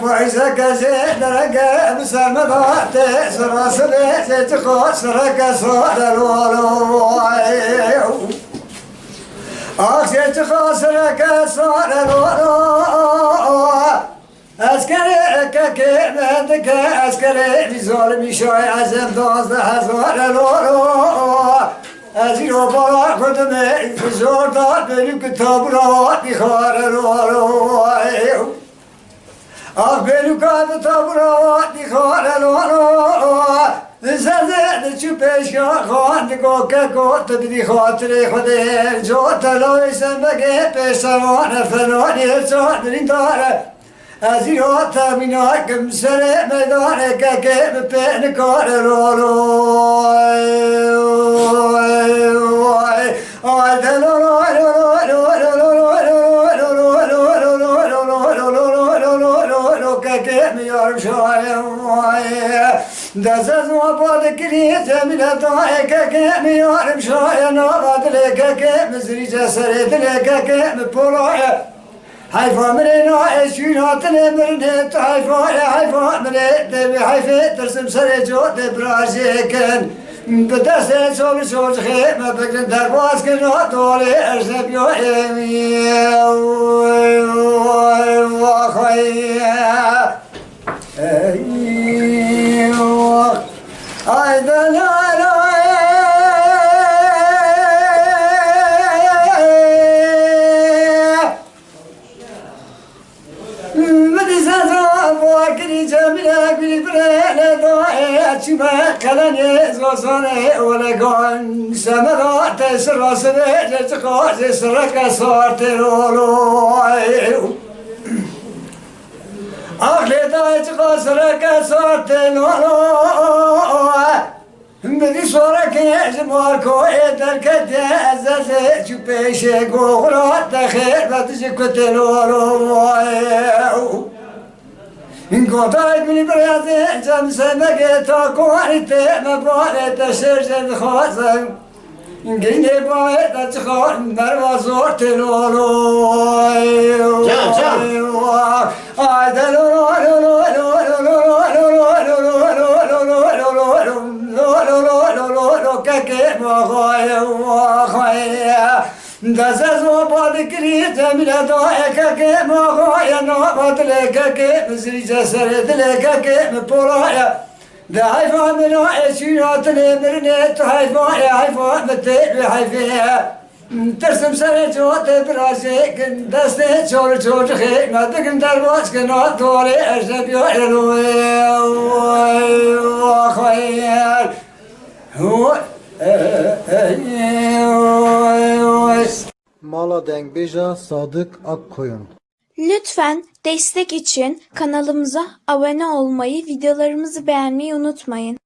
پایزه گزه درگه بسرمدات سراسده سیتخو سرک سوال آخ سیتخو سرک سوال اسکری که مندکه اسکری ظالمی شای ازم 12,000 از این رو بالا خودمه فزار داد بریم که تابرات میخواره آخ بریم که تابرات میخواره زده چو پیشا خواهد نگاه که گفت بدی خاطر خوده جو تلوی سنبگه پیشوان فنانی چادرین داره از این رو تامینای کم سر میدانه که بپین کاره دست از ما باد کلی زمینه دای که میارم شای نابد لکه که مزری جسره دلکه که مپولای حیفا منه نایشونات نمرنه تو حیفا منه دبی حیفه ترسم سر جو دبراجه کن به دست چول چوج خیمه بگرن درباز کن دوله ارزب یا ایمی واخوی ایدن چما کلنی زوزانه ولگان سمرات سراسره جتقاز سرک سارت رولو آخلی دای چقا سرک سارت رولو بدی سرک جمار کوی درکت عزت چو پیش گوغرات خیر باتش کت رولو این گوتای بینی برازه جم سمگه تا کوانیت مبارد شرجن خوازم این گینه باید چخور مروازور تلولو دست از ما باد کری زمینه دای که ماغای نابد لکه که مزری جسر دلکه که مپولایا ده حیفان منو اشیات نمرنه تو حیفان متیل حیفه ترسم سر جوات برازه کن دست چور چور خیمه بگن درواز کن دوله ارزب یا الوی خیر Mala Dengbeja Sadık Akkoyun. Lütfen destek için kanalımıza abone olmayı, videolarımızı beğenmeyi unutmayın.